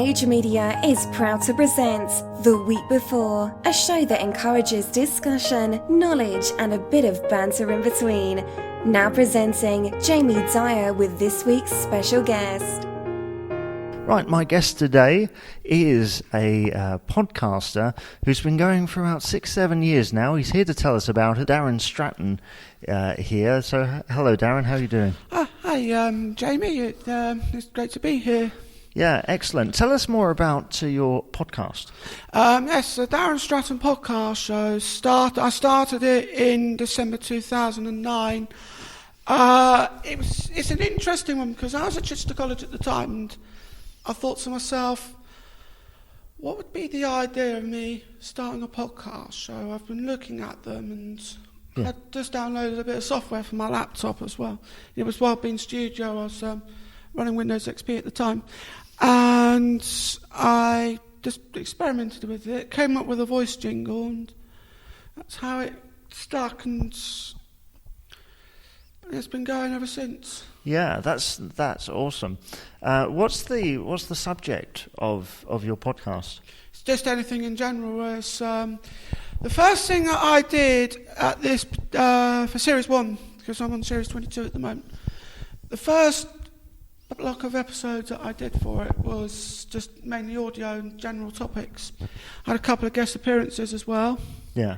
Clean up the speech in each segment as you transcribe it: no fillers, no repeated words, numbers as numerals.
Age Media is proud to present The Week Before, a show that encourages discussion, knowledge, and a bit of banter in between. Now presenting Jamie Dyer with this week's special guest. Right, my guest today is a podcaster who's been going for about 6-7 years now. He's here to tell us about it. Daren Stratton here. So, hello, Daren. How are you doing? Hi, Jamie. It's great to be here. Yeah, excellent. Tell us more about your podcast. Yes, the Daren Stratton podcast show. I started it in December 2009. It's an interesting one because I was at Chichester College at the time, and I thought to myself, what would be the idea of me starting a podcast show? I've been looking at them, and I just downloaded a bit of software for my laptop as well. It was Wildbean Studio. I was running Windows XP at the time, and I just experimented with it, came up with a voice jingle, and that's how it stuck, and it's been going ever since. Yeah, that's awesome. What's the subject of your podcast? It's just anything in general. It's the first thing that I did at this for Series 1, because I'm on Series 22 at the moment. The first block of episodes that I did for it was just mainly audio and general topics. I had a couple of guest appearances as well. Yeah.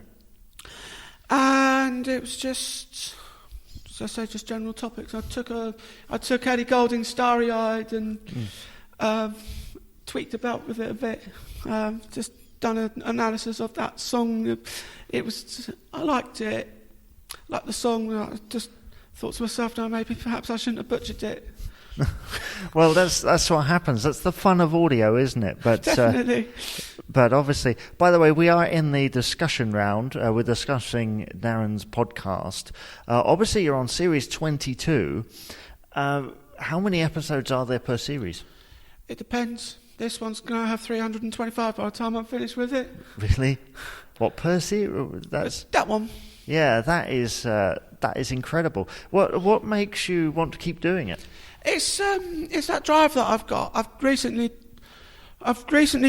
And it was just, as I say, just general topics. I took Eddie Goulding's Starry Eyed and tweaked about with it a bit. Just done an analysis of that song. I liked it, liked the song. I just thought to myself, no, maybe perhaps I shouldn't have butchered it. Well, that's what happens. That's the fun of audio, isn't it? But definitely. But obviously, by the way, we are in the discussion round. We're discussing Daren's podcast. Obviously, you're on Series 22. How many episodes are there per series? It depends. This one's going to have 325 by the time I'm finished with it. Really? What, per series? That's that one. Yeah, that is incredible. What makes you want to keep doing it? It's that drive that I've got. I've recently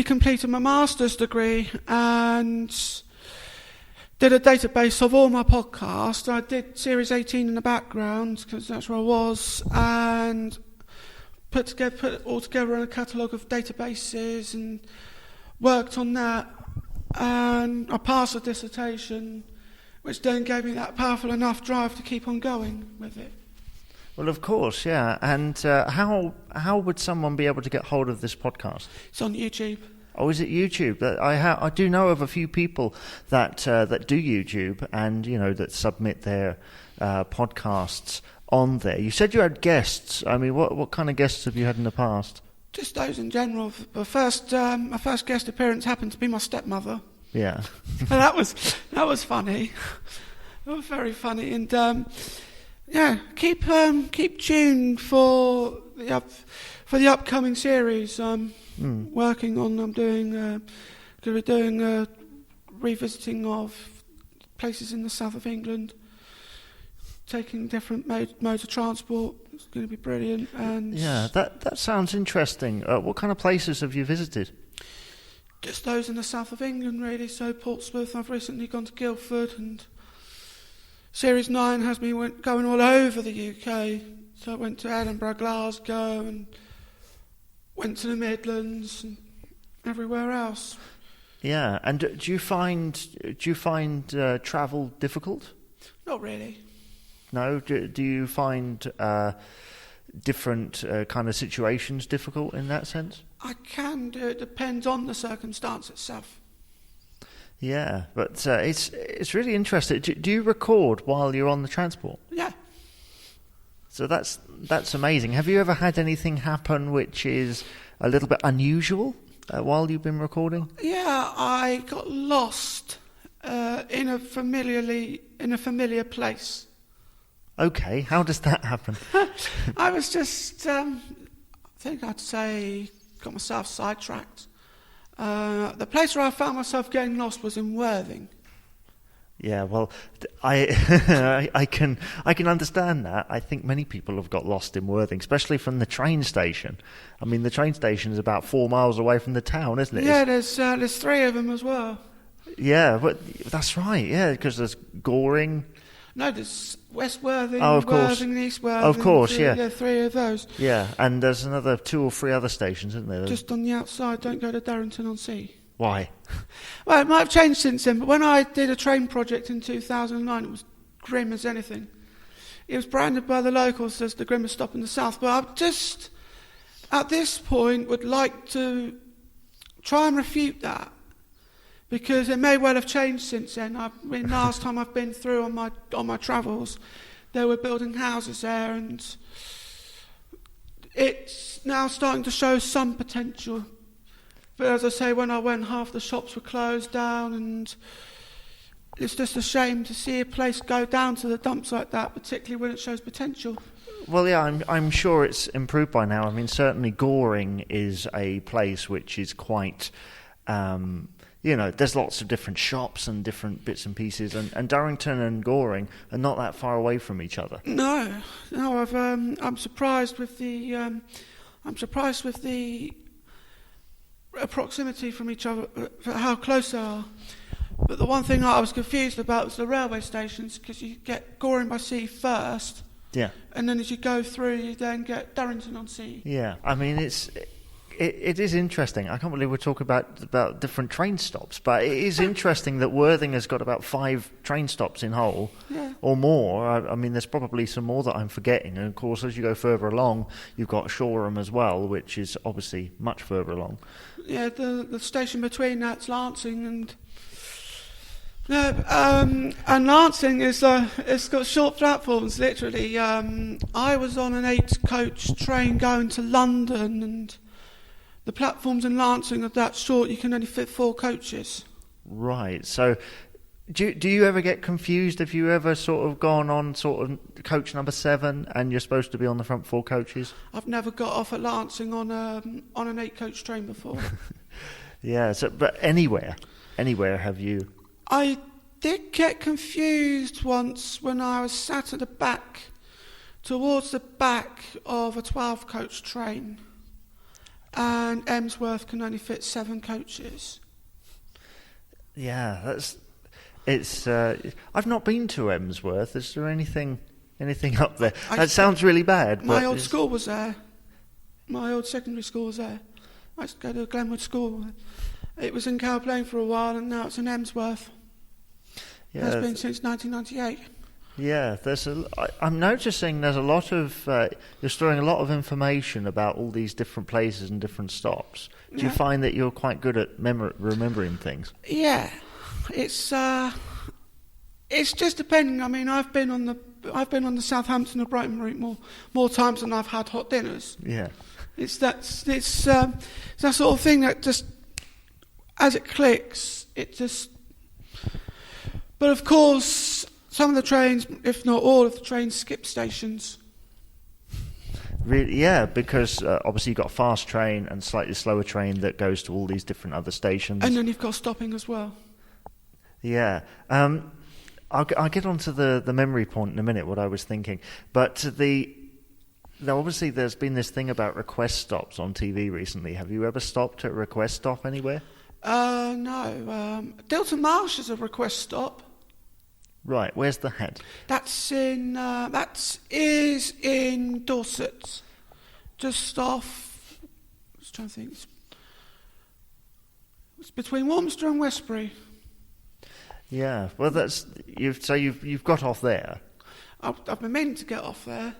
completed my master's degree and did a database of all my podcasts. I did Series 18 in the background because that's where I was, and put it all together in a catalogue of databases and worked on that. And I passed a dissertation, which then gave me that powerful enough drive to keep on going with it. Well, of course, yeah. And how would someone be able to get hold of this podcast? It's on YouTube. Oh, is it YouTube? I do know of a few people that do YouTube and that submit their podcasts on there. You said you had guests. I mean, what kind of guests have you had in the past? Just those in general. My first guest appearance happened to be my stepmother. Yeah. that was funny. It was very funny, and keep tuned for the upcoming series I'm working on. I'm going to be doing a revisiting of places in the south of England, taking different modes of transport. It's going to be brilliant. And yeah, that sounds interesting. What kind of places have you visited? Just those in the south of England, really. So Portsmouth. I've recently gone to Guildford, and Series 9 has me going all over the UK. So I went to Edinburgh, Glasgow, and went to the Midlands and everywhere else. Yeah, and do you find travel difficult? Not really. No? Do you find different kind of situations difficult in that sense? I can do. It depends on the circumstance itself. Yeah, but it's really interesting. Do you record while you're on the transport? Yeah. So that's amazing. Have you ever had anything happen which is a little bit unusual while you've been recording? Yeah, I got lost in a familiar place. Okay, how does that happen? I was just, I think I'd say, got myself sidetracked. The place where I found myself getting lost was in Worthing. Yeah, well, I I can understand that. I think many people have got lost in Worthing, especially from the train station. I mean, the train station is about 4 miles away from the town, isn't it? Yeah, there's 3 of them as well. Yeah, but that's right. Yeah, because there's Goring. No, there's West Worthing, Oh, of course. Worthing, East Worthing. Of course, yeah. Yeah, 3 of those. Yeah, and there's another 2 or 3 other stations, isn't there? Just on the outside, don't go to Darrington-on-Sea. Why? Well, it might have changed since then, but when I did a train project in 2009, it was grim as anything. It was branded by the locals as the grimmest stop in the south, but I just, at this point, would like to try and refute that, because it may well have changed since then. Last time I've been through on my travels, they were building houses there, and it's now starting to show some potential. But as I say, when I went, half the shops were closed down, and it's just a shame to see a place go down to the dumps like that, particularly when it shows potential. Well, yeah, I'm sure it's improved by now. I mean, certainly Goring is a place which is quite, there's lots of different shops and different bits and pieces, and Darrington and Goring are not that far away from each other. No, I'm surprised with the proximity from each other, how close they are. But the one thing I was confused about was the railway stations, because you get Goring by Sea first, Yeah. and then as you go through, you then get Darrington-on-Sea. Yeah, I mean, it is interesting. I can't believe we're talking about different train stops, but it is interesting that Worthing has got about 5 train stops in Hull, Yeah. or more. I mean, there's probably some more that I'm forgetting. And of course, as you go further along, you've got Shoreham as well, which is obviously much further along. Yeah, the station between that's Lancing, and Lancing is it's got short platforms. Literally, I was on an 8-coach train going to London, and the platforms in Lancing are that short. You can only fit 4 coaches. Right. So, do you ever get confused? Have you ever sort of gone on sort of coach number 7 and you're supposed to be on the front 4 coaches? I've never got off at Lancing on an 8-coach train before. Yeah. So, but anywhere have you? I did get confused once when I was sat at the back, towards the back of a 12-coach train, and Emsworth can only fit 7 coaches. Yeah, it's. I've not been to Emsworth. Is there anything up there? That sounds really bad. My old school was there. My old secondary school was there. I used to go to Glenwood School. It was in Cowplain for a while, and now it's in Emsworth. Yeah, It's been since 1998. Yeah, I'm noticing there's a lot of you're storing a lot of information about all these different places and different stops. Do you find that you're quite good at remembering things? Yeah, it's just depending. I mean, I've been on the Southampton or Brighton route more times than I've had hot dinners. Yeah, It's that sort of thing that just, as it clicks, it just. But of course, some of the trains, if not all of the trains, skip stations. really, yeah, because obviously you've got a fast train and slightly slower train that goes to all these different other stations. And then you've got stopping as well. Yeah. I'll get onto the memory point in a minute, what I was thinking. But now obviously there's been this thing about request stops on TV recently. Have you ever stopped at a request stop anywhere? No. Dilton Marsh is a request stop. Right, where's that? That is in Dorset. Just off, I was trying to think. It's between Warminster and Westbury. Yeah, well, you've got off there. I've been meaning to get off there,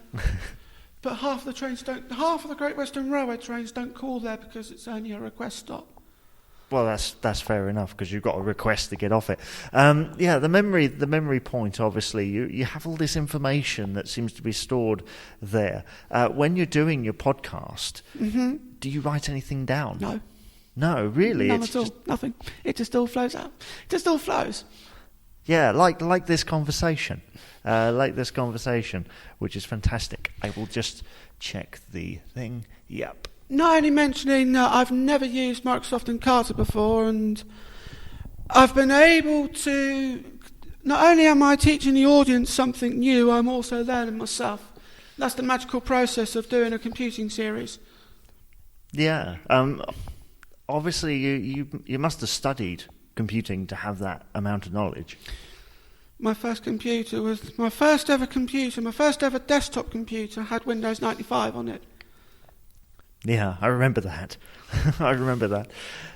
but half of the Great Western Railway trains don't call there because it's only a request stop. Well, that's fair enough because you've got a request to get off it. Yeah, the memory point. Obviously, you have all this information that seems to be stored there. When you're doing your podcast, do you write anything down? No. No, really. None at all. Nothing. It just all flows out. It just all flows. Yeah, like this conversation, which is fantastic. I will just check the thing. Yep. Not only mentioning that I've never used Microsoft Encarta before, and I've been able to not only am I teaching the audience something new, I'm also learning myself. That's the magical process of doing a computing series. Yeah. Obviously, you must have studied computing to have that amount of knowledge. My first computer was my first ever computer. My first ever desktop computer had Windows 95 on it. Yeah, I remember that. I remember that.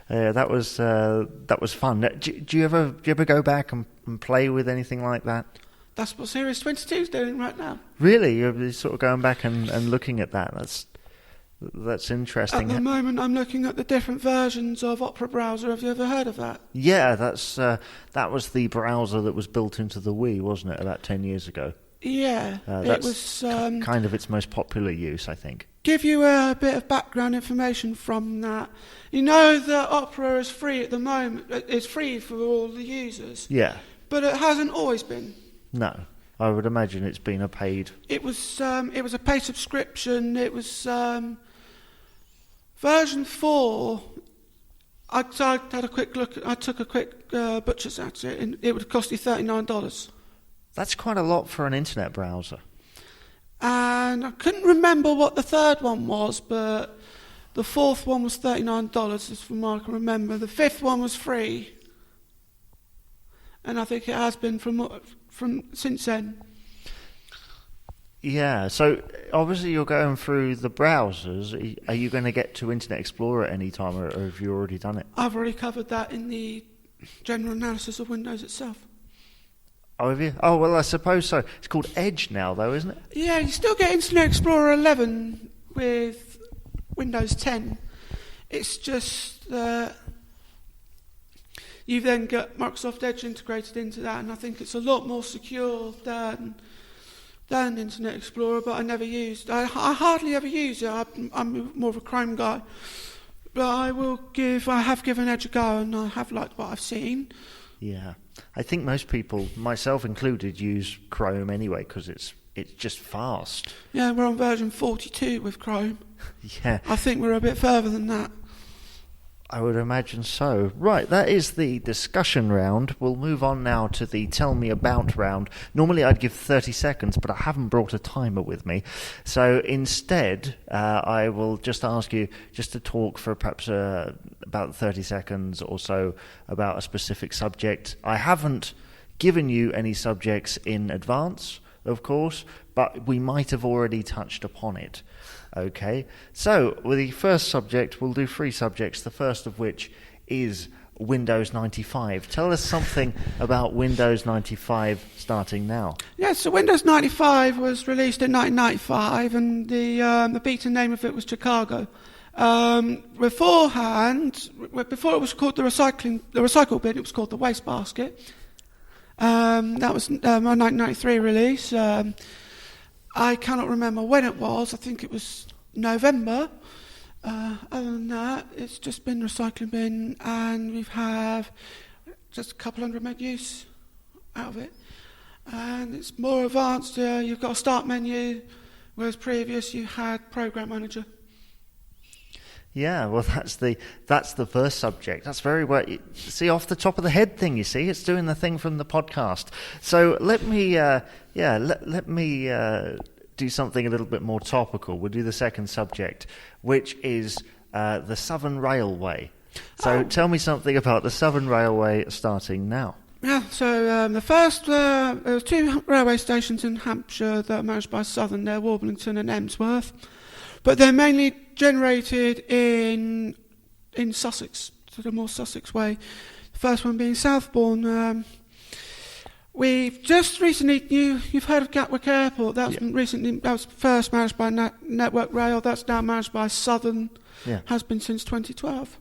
That was fun. Do you ever go back and play with anything like that? That's what Series 22 is doing right now. Really, you're sort of going back and looking at that. That's interesting. At the moment, I'm looking at the different versions of Opera Browser. Have you ever heard of that? Yeah, that was the browser that was built into the Wii, wasn't it, about 10 years ago? Yeah, it was kind of its most popular use, I think. Give you a bit of background information from that. You know that Opera is free at the moment. It's free for all the users. Yeah. But it hasn't always been. No, I would imagine it's been a paid. It was a paid subscription. It was version 4. I had a quick look. I took a quick butcher's at it, and it would cost you $39. That's quite a lot for an internet browser. And I couldn't remember what the third one was, but the fourth one was $39, as from what I can remember. The fifth one was free, and I think it has been from since then. Yeah, so obviously you're going through the browsers. Are you going to get to Internet Explorer at any time, or have you already done it? I've already covered that in the general analysis of Windows itself. Oh, have you? Oh, well, I suppose so. It's called Edge now, though, isn't it? Yeah, you still get Internet Explorer 11 with Windows 10. It's just you've then got Microsoft Edge integrated into that, and I think it's a lot more secure than Internet Explorer, but I hardly ever use it. I'm more of a Chrome guy. But I have given Edge a go, and I have liked what I've seen. Yeah. I think most people, myself included, use Chrome anyway because it's just fast. Yeah, we're on version 42 with Chrome. Yeah. I think we're a bit further than that. I would imagine so. Right, that is the discussion round. We'll move on now to the tell me about round. Normally I'd give 30 seconds, but I haven't brought a timer with me. So instead, I will just ask you just to talk for perhaps about 30 seconds or so about a specific subject. I haven't given you any subjects in advance, of course, but we might have already touched upon it. Okay, so with the first subject, we'll do 3 subjects, the first of which is Windows 95. Tell us something about Windows 95 starting now. Yeah, so Windows 95 was released in 1995, and the beta name of it was Chicago. Beforehand, before it was called the recycle bin, it was called the wastebasket. That was my 1993 release. I cannot remember when it was. I think it was November. Other than that, it's just been recycling bin, and we have just a couple hundred meg use out of it. And it's more advanced. You've got a start menu, whereas previous you had program manager. Yeah, well, that's the first subject. That's very well. See, off the top of the head thing. You see, it's doing the thing from the podcast. So let me, let me do something a little bit more topical. We'll do the second subject, which is the Southern Railway. So tell me something about the Southern Railway starting now. Yeah, so the first, there were 2 railway stations in Hampshire that are managed by Southern. They're Warblington and Emsworth. But they're mainly generated in Sussex, so the more Sussex way. The first one being Southbourne. We've just recently, you've heard of Gatwick Airport. That was first managed by Network Rail. That's now managed by Southern. Yeah. Has been since 2012.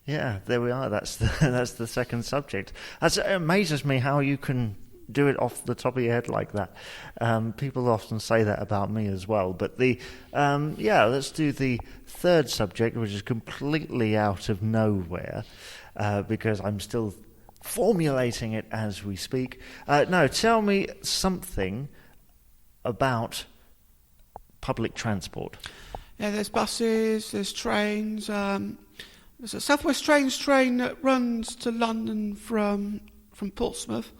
Yeah, there we are. That's the second subject. It amazes me how you can do it off the top of your head like that. People often say that about me as well. But let's do the third subject, which is completely out of nowhere, because I'm still formulating it as we speak. Tell me something about public transport. Yeah, there's buses, there's trains. There's a South West Trains train that runs to London from Portsmouth.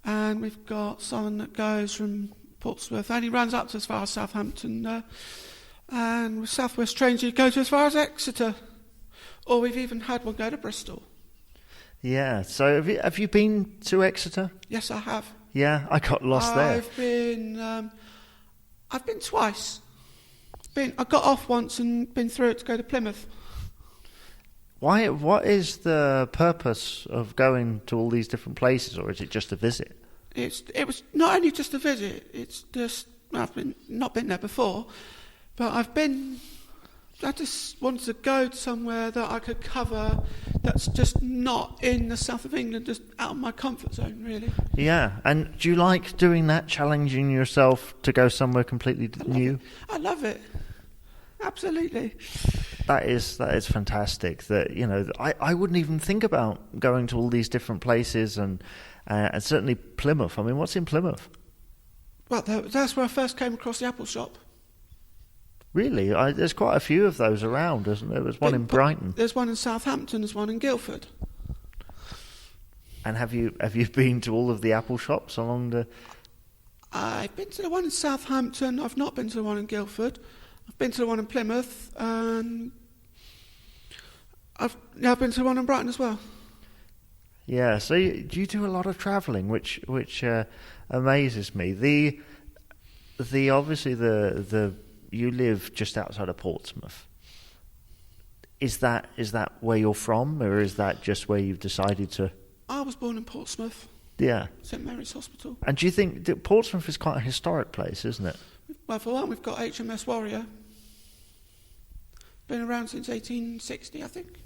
and we've got someone that goes from Portsmouth, and he runs up to as far as Southampton, and with South West trains you go to as far as Exeter, or we've even had one go to Bristol. Yeah. So have you been to Exeter? Yes, I have. Yeah, I got lost there. I've been twice. I got off once and been through it to go to Plymouth. Why? What is the purpose of going to all these different places, or is it just a visit? It was not only just a visit. It's just not been there before, but I just wanted to go to somewhere that I could cover that's just not in the south of England, just out of my comfort zone, really. Yeah, and do you like doing that, challenging yourself to go somewhere completely new? I love it. Absolutely. That is fantastic. That I wouldn't even think about going to all these different places, and certainly Plymouth. I mean, what's in Plymouth? Well, that's where I first came across the Apple shop. Really? There's quite a few of those around, isn't there? There's one in Brighton. There's one in Southampton. There's one in Guildford. And have you been to all of the Apple shops along the? I've been to the one in Southampton. I've not been to the one in Guildford. I've been to the one in Plymouth, and I've been to the one in Brighton as well. Yeah. So do you do a lot of travelling, which amazes me. The obviously the you live just outside of Portsmouth. Is that where you're from, or is that just where you've decided to? I was born in Portsmouth. Yeah. St Mary's Hospital. And do you think that Portsmouth is quite a historic place, isn't it? Well, for one, we've got HMS Warrior. Been around since 1860, I think.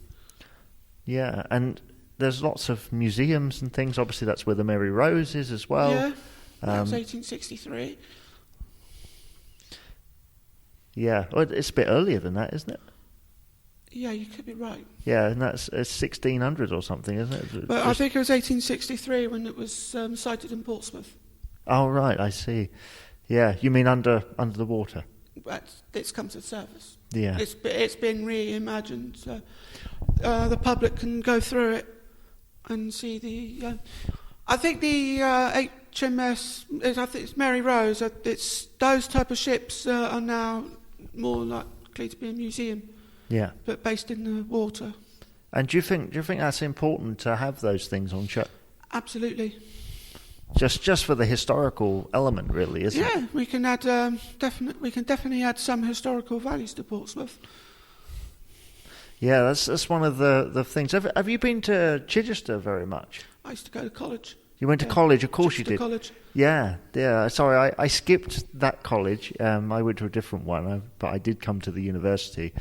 Yeah, and there's lots of museums and things. Obviously, that's where the Mary Rose is as well. Yeah, that was 1863. Yeah, well, it's a bit earlier than that, isn't it? Yeah, you could be right. Yeah, and that's 1600 or something, isn't it? But I think it was 1863 when it was sighted in Portsmouth. Oh, right, I see. Yeah, you mean under the water? It's come to the surface. Yeah. It's been reimagined. So, the public can go through it and see the... I think the HMS, I think it's Mary Rose, it's those type of ships are now more likely to be a museum. Yeah. But based in the water. And do you think that's important to have those things on show? Absolutely. Just for the historical element, really, isn't it? Yeah, we can add definitely add some historical values to Portsmouth. Yeah, that's one of the things. Have you been to Chichester very much? I used to go to college. You went to college, of course Chichester you did. College. Yeah. Sorry, I skipped that college. I went to a different one, but I did come to the university.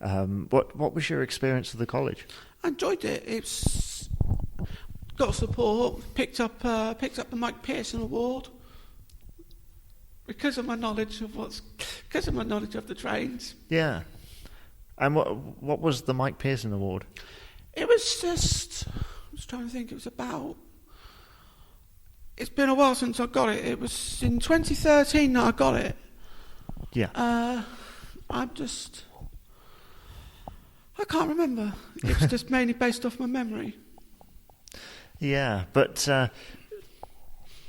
What was your experience of the college? I enjoyed it. It's got support. Picked up the Mike Pearson Award because of my knowledge of the trains. Yeah. And what was the Mike Pearson Award? It was just. I was trying to think. It was about. It's been a while since I got it. It was in 2013 that I got it. Yeah. I can't remember. It's just mainly based off my memory. Yeah, but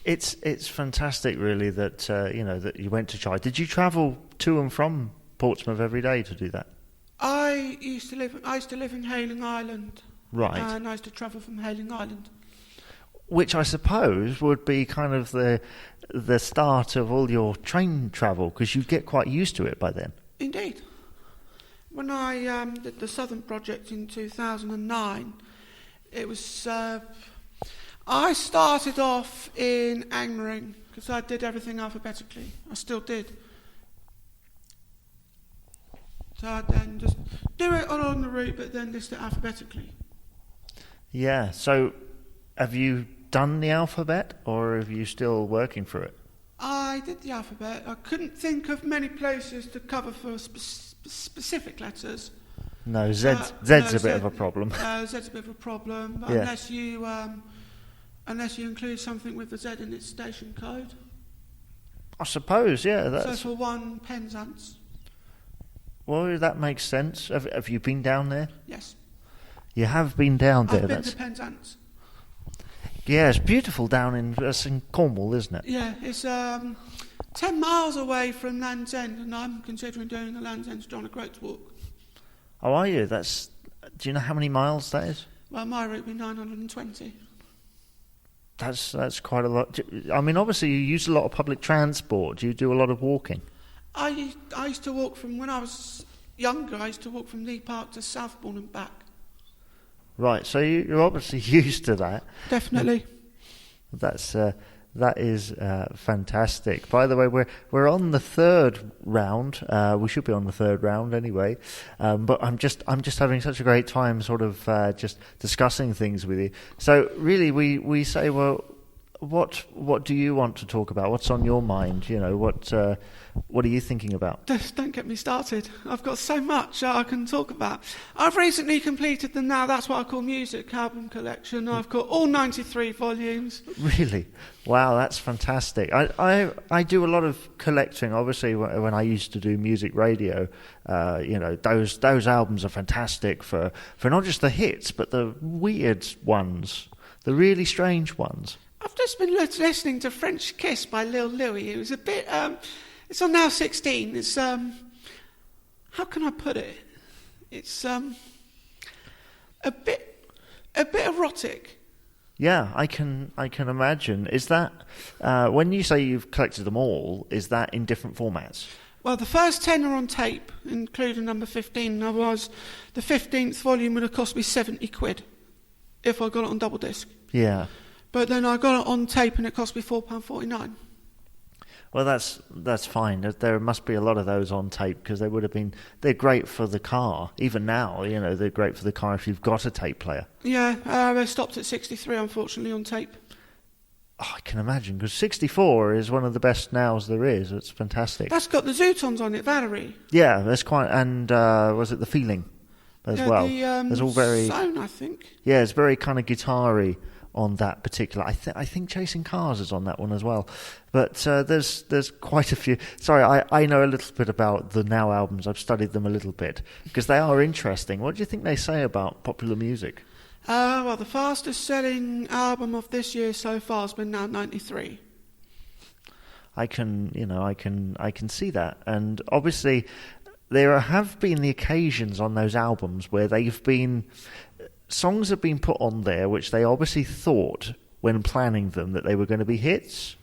it's fantastic, really, that that you went to try. Did you travel to and from Portsmouth every day to do that? I used to live in Hayling Island. Right. And I used to travel from Hayling Island. Which I suppose would be kind of the start of all your train travel, because you'd get quite used to it by then. Indeed. When I did the Southern Project in 2009, it was... I started off in Angmering, because I did everything alphabetically. I still did. So I'd then just do it along the route, but then list it alphabetically. Yeah, so have you done the alphabet, or are you still working through it? I did the alphabet. I couldn't think of many places to cover for specific letters. No, Z's a bit of a problem. Z's a bit of a problem, Yeah. unless you include something with the Z in its station code. I suppose, yeah. That's... So for one, Penzance. Well, that makes sense. Have you been down there? Yes. You have been down there. I've been to Penzance. Yeah, it's beautiful down that's in Cornwall, isn't it? Yeah, it's 10 miles away from Land's End, and I'm considering doing the Land's End to John O'Groats walk. Oh, are you? Do you know how many miles that is? Well, my route would be 920. That's quite a lot. I mean, obviously you use a lot of public transport. Do you do a lot of walking? I used to walk from, when I was younger, I used to walk from Lee Park to Southbourne and back. Right, so you're obviously used to that. Definitely. That is fantastic. By the way, we're on the third round. We should be on the third round anyway. But I'm just having such a great time, sort of just discussing things with you. So really, we say, well, what do you want to talk about? What's on your mind? You know, what are you thinking about? Just don't get me started. I've got so much I can talk about. I've recently completed the Now That's What I Call Music album collection. I've got all 93 volumes. Really? Wow, that's fantastic. I do a lot of collecting. Obviously, when I used to do music radio, you know, those albums are fantastic for not just the hits, but the weird ones, the really strange ones. I've just been listening to French Kiss by Lil Louis. It was a bit... it's on Now 16. It's... how can I put it? It's a bit erotic. Yeah, I can imagine. Is that... when you say you've collected them all, is that in different formats? Well, the first 10 are on tape, including number 15. Otherwise, the 15th volume would have cost me 70 quid if I got it on double disc. Yeah. But then I got it on tape and it cost me £4.49. Well, that's fine. There must be a lot of those on tape because they're great for the car. Even now, you know, they're great for the car if you've got a tape player. Yeah, they stopped at 63, unfortunately, on tape. Oh, I can imagine, because 64 is one of the best nows there is. It's fantastic. That's got the Zootons on it, Valerie. Yeah, that's quite, and was it The Feeling as well? It's all very... Zone, I think. Yeah, it's very kind of guitar-y on that particular. I think Chasing Cars is on that one as well. But there's quite a few. Sorry, I know a little bit about the Now albums. I've studied them a little bit because they are interesting. What do you think they say about popular music? Well, the fastest selling album of this year so far has been Now 93. I can see that, and obviously there have been the occasions on those albums where songs have been put on there which they obviously thought when planning them that they were going to be hits,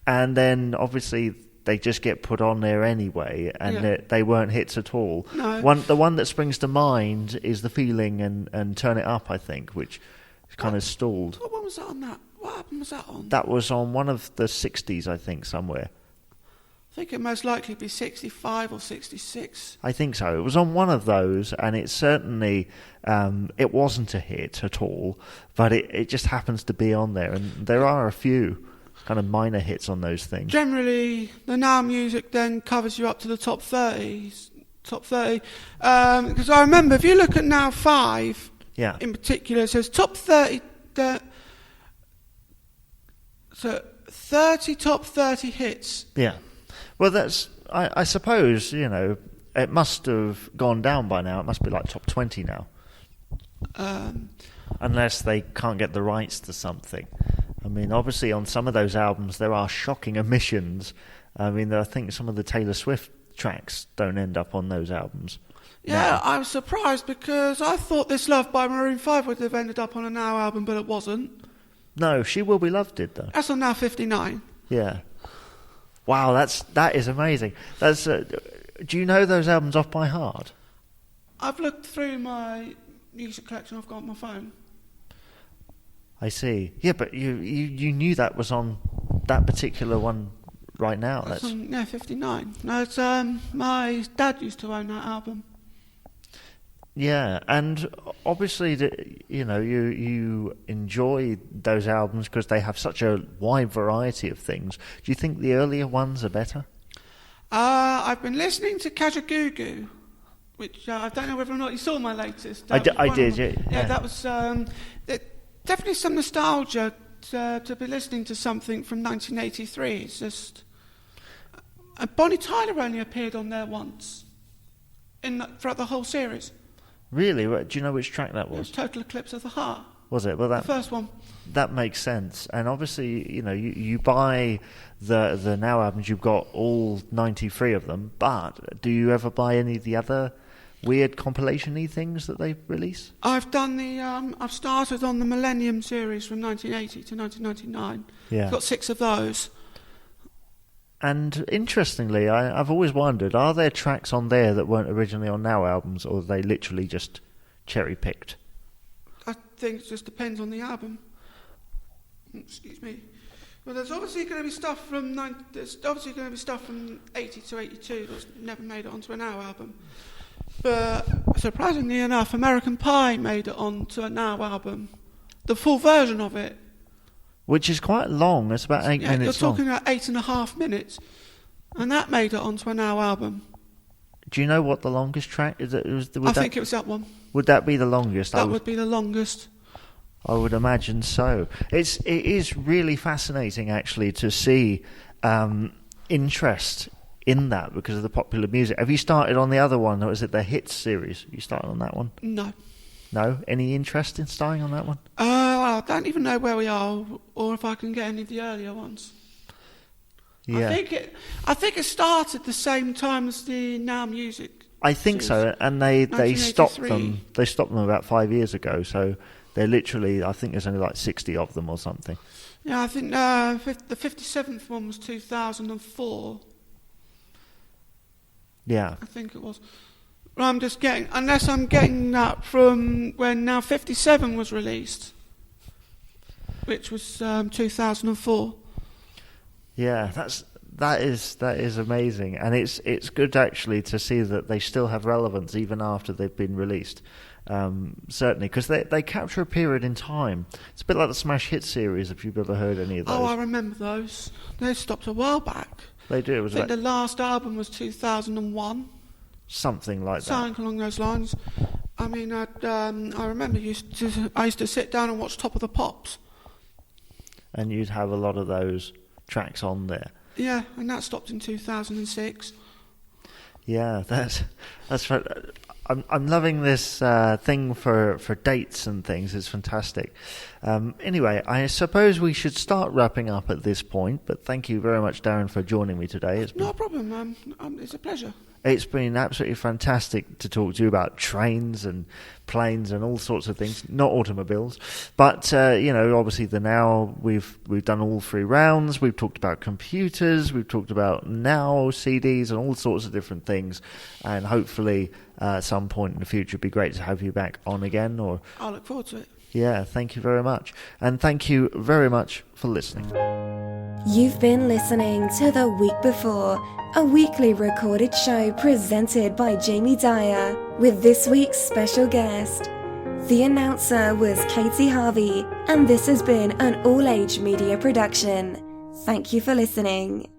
and then obviously they just get put on there anyway, and they weren't hits at all. No. The one that springs to mind is The Feeling and Turn It Up, I think, which kind of stalled. What one was that on that? What album was that on? That was on one of the 60s, I think, somewhere. I think it most likely be 65 or 66. I think so. It was on one of those, and it certainly it wasn't a hit at all, but it just happens to be on there, and there are a few kind of minor hits on those things. Generally, the Now music then covers you up to the top 30. Because I remember, if you look at Now 5, in particular, it says top 30... so 30 top 30 hits. Yeah. Well, that's... I suppose, you know, it must have gone down by now. It must be like top 20 now. Unless they can't get the rights to something. I mean, obviously on some of those albums there are shocking omissions. I mean, I think some of the Taylor Swift tracks don't end up on those albums. Yeah, No. I was surprised because I thought This Love by Maroon 5 would have ended up on a Now album, but it wasn't. No, She Will Be Loved did, though. That's on Now 59. Yeah. Wow, that is amazing. That's do you know those albums off by heart? I've looked through my music collection I've got on my phone. I see. Yeah, but you knew that was on that particular one right now. That's on, 59. No, it's my dad used to own that album. Yeah, and obviously, you know, you enjoy those albums because they have such a wide variety of things. Do you think the earlier ones are better? I've been listening to Kajagoogoo, which I don't know whether or not you saw my latest. I did, yeah. Yeah, that was definitely some nostalgia to be listening to something from 1983. It's just... Bonnie Tyler only appeared on there once throughout the whole series. Really? Do you know which track that It was? was Total Eclipse of the Heart. Was it? Well, The first one. that makes sense. And obviously, you buy the Now albums. You've got all 93 of them. But do you ever buy any of the other weird compilation-y things that they release? I've done I've started on the Millennium series from 1980 to 1999. Yeah. Got 6 of those. And interestingly, I've always wondered, are there tracks on there that weren't originally on Now albums, or are they literally just cherry-picked? I think it just depends on the album. Excuse me. Well, there's obviously going to be stuff from 80 to 82 that's never made it onto a Now album. But surprisingly enough, American Pie made it onto a Now album. The full version of it. Which is quite long. It's about 8 minutes you're long. talking about 8.5 minutes. And that made it onto a Now album. Do you know what the longest track is? I think it was that one. Would that be the longest? That would be the longest. I would imagine so. It is really fascinating, actually, to see interest in that because of the popular music. Have you started on the other one, or is it the Hits series? You started on that one? No. No? Any interest in starting on that one? I don't even know where we are, or if I can get any of the earlier ones. Yeah. I think it started the same time as the Now Music. I think so, and they stopped 1983. them. They stopped them about 5 years ago. So they're literally, I think there's only like 60 of them or something. Yeah, I think the 57th one was 2004. Yeah. I think it was. Unless I'm getting that from when Now 57 was released, which was 2004. Yeah, that is amazing, and it's good actually to see that they still have relevance even after they've been released. Certainly, because they capture a period in time. It's a bit like the Smash Hit series, if you've ever heard any of those. Oh, I remember those. They stopped a while back. They do. I think the last album was 2001. Something like that. Something along those lines. I mean, I remember I used to sit down and watch Top of the Pops. And you'd have a lot of those tracks on there. Yeah, and that stopped in 2006. Yeah, that's right. I'm loving this thing for dates and things. It's fantastic. Anyway, I suppose we should start wrapping up at this point. But thank you very much, Daren, for joining me today. No problem. It's a pleasure. It's been absolutely fantastic to talk to you about trains and planes and all sorts of things, not automobiles. But, obviously the Now, we've done all 3 rounds. We've talked about computers. We've talked about Now CDs and all sorts of different things. And hopefully at some point in the future, it'd be great to have you back on again. I'll look forward to it. Yeah, thank you very much. And thank you very much for listening. You've been listening to The Week Before, a weekly recorded show presented by Jamie Dyer, with this week's special guest. The announcer was Katie Harvey, and this has been an all-age media production. Thank you for listening.